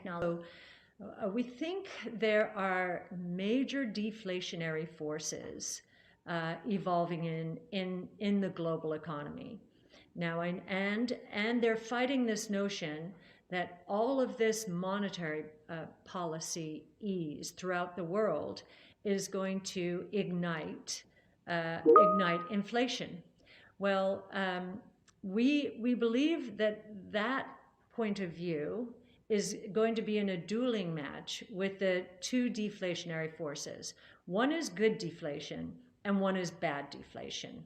technology. We think there are major deflationary forces evolving in the global economy now, and they're fighting this notion that all of this monetary policy ease throughout the world is going to ignite inflation. Well, we believe that point of view is going to be in a dueling match with the two deflationary forces. One is good deflation and one is bad deflation.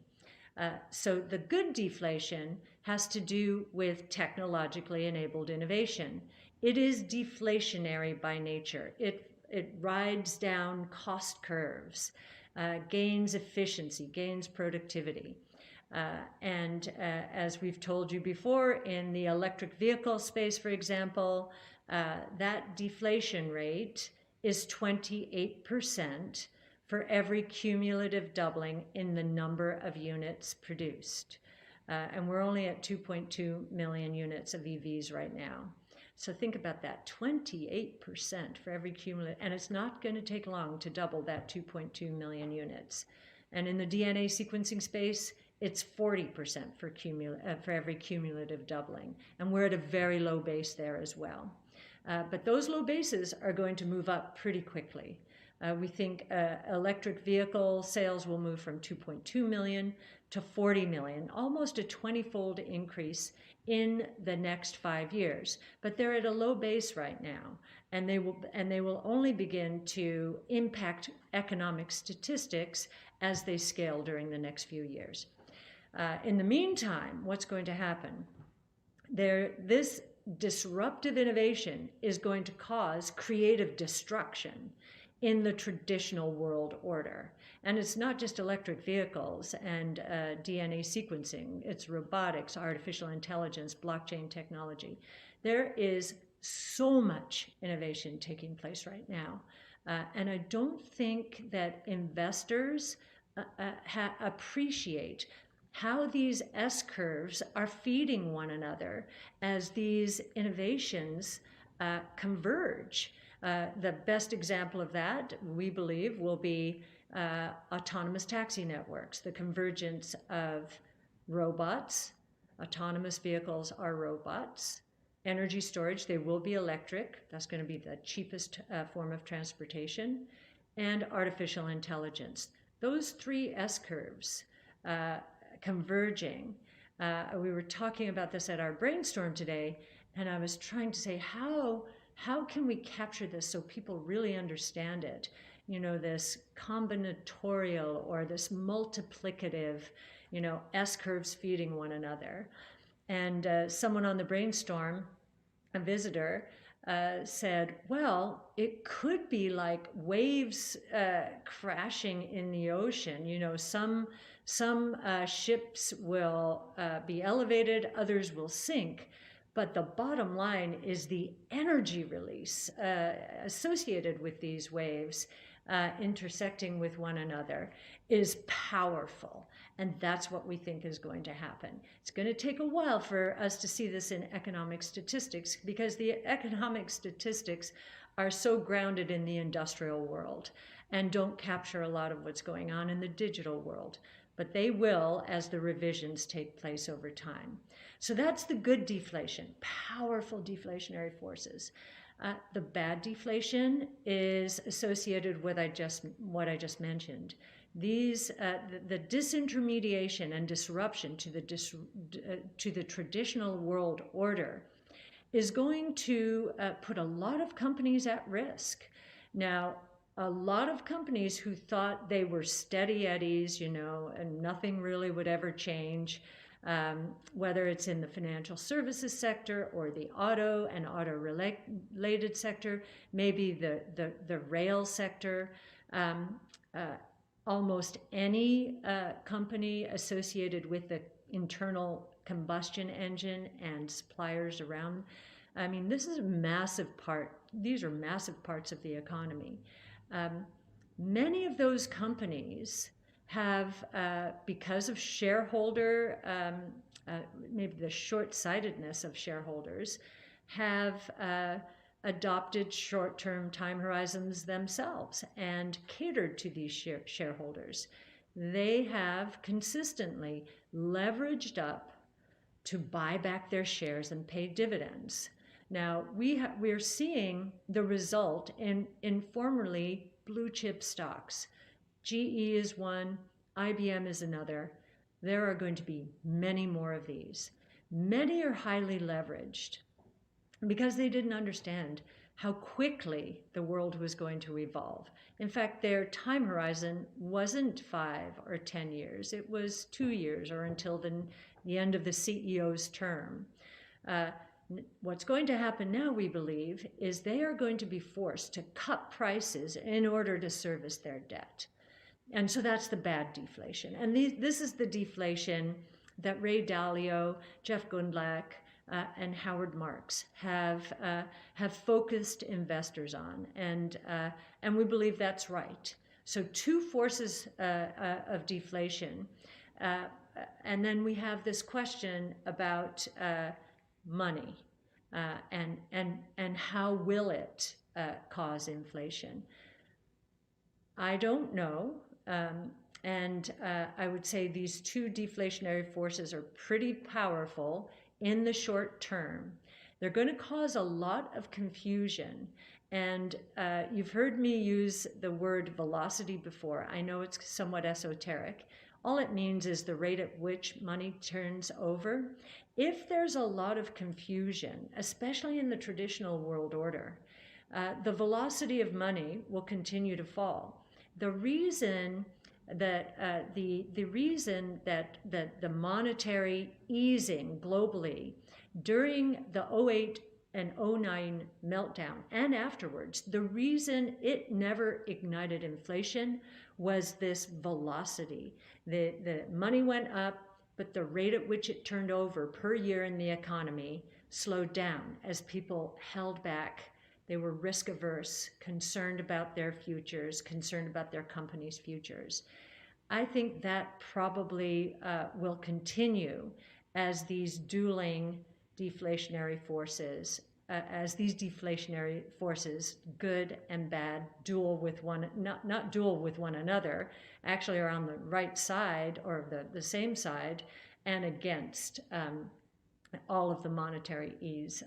So the good deflation has to do with technologically enabled innovation. It is deflationary by nature. It rides down cost curves, gains efficiency, gains productivity. As we've told you before, in the electric vehicle space, for example, that deflation rate is 28% for every cumulative doubling in the number of units produced. And we're only at 2.2 million units of EVs right now. So think about that, 28% for every cumulative, and it's not going to take long to double that 2.2 million units. And in the DNA sequencing space, it's 40% for every cumulative doubling. And we're at a very low base there as well. But those low bases are going to move up pretty quickly. We think electric vehicle sales will move from 2.2 million to 40 million, almost a 20-fold increase in the next 5 years. But they're at a low base right now, and they will only begin to impact economic statistics as they scale during the next few years. In the meantime, what's going to happen? This disruptive innovation is going to cause creative destruction in the traditional world order. And it's not just electric vehicles and DNA sequencing, it's robotics, artificial intelligence, blockchain technology. There is so much innovation taking place right now. And I don't think that investors appreciate how these S-curves are feeding one another as these innovations converge. The best example of that, we believe, will be autonomous taxi networks, the convergence of robots. Autonomous vehicles are robots. Energy storage, they will be electric. That's going to be the cheapest form of transportation. And artificial intelligence. Those three S-curves converging. We were talking about this at our brainstorm today, and I was trying to say, how can we capture this so people really understand it? You know, this combinatorial or this multiplicative, S-curves feeding one another. And someone on the brainstorm, a visitor, said, well, it could be like waves crashing in the ocean. Some ships will be elevated, others will sink. But the bottom line is the energy release associated with these waves intersecting with one another is powerful. And that's what we think is going to happen. It's going to take a while for us to see this in economic statistics because the economic statistics are so grounded in the industrial world and don't capture a lot of what's going on in the digital world. But they will as the revisions take place over time. So that's the good deflation, powerful deflationary forces. The bad deflation is associated with what I just mentioned. These the disintermediation and disruption to the traditional world order is going to put a lot of companies at risk. Now, a lot of companies who thought they were steady eddies, and nothing really would ever change, whether it's in the financial services sector or the auto and auto-related sector, maybe the rail sector, almost any company associated with the internal combustion engine and suppliers around. I mean, this is a massive part. These are massive parts of the economy. Many of those companies have, because of shareholder, maybe the short-sightedness of shareholders, have adopted short-term time horizons themselves and catered to these shareholders. They have consistently leveraged up to buy back their shares and pay dividends. Now, we're seeing the result in formerly blue chip stocks. GE is one, IBM is another. There are going to be many more of these. Many are highly leveraged because they didn't understand how quickly the world was going to evolve. In fact, their time horizon wasn't 5 or 10 years. It was 2 years or until the end of the CEO's term. What's going to happen now, we believe, is they are going to be forced to cut prices in order to service their debt. And so that's the bad deflation. And this is the deflation that Ray Dalio, Jeff Gundlach, and Howard Marks have focused investors on, and we believe that's right. So two forces of deflation, and then we have this question about money and how will it cause inflation. I don't know. And I would say these two deflationary forces are pretty powerful in the short term. They're going to cause a lot of confusion. And you've heard me use the word velocity before. I know it's somewhat esoteric. All it means is the rate at which money turns over. If there's a lot of confusion, especially in the traditional world order, the velocity of money will continue to fall. The reason that the monetary easing globally during the 2008 and 2009 meltdown and afterwards, the reason it never ignited inflation was this velocity. The money went up, but the rate at which it turned over per year in the economy slowed down as people held back. They were risk averse, concerned about their futures, concerned about their company's futures. I think that probably will continue as these dueling deflationary forces, good and bad, duel with not duel with one another, actually are on the right side or the same side and against all of the monetary ease.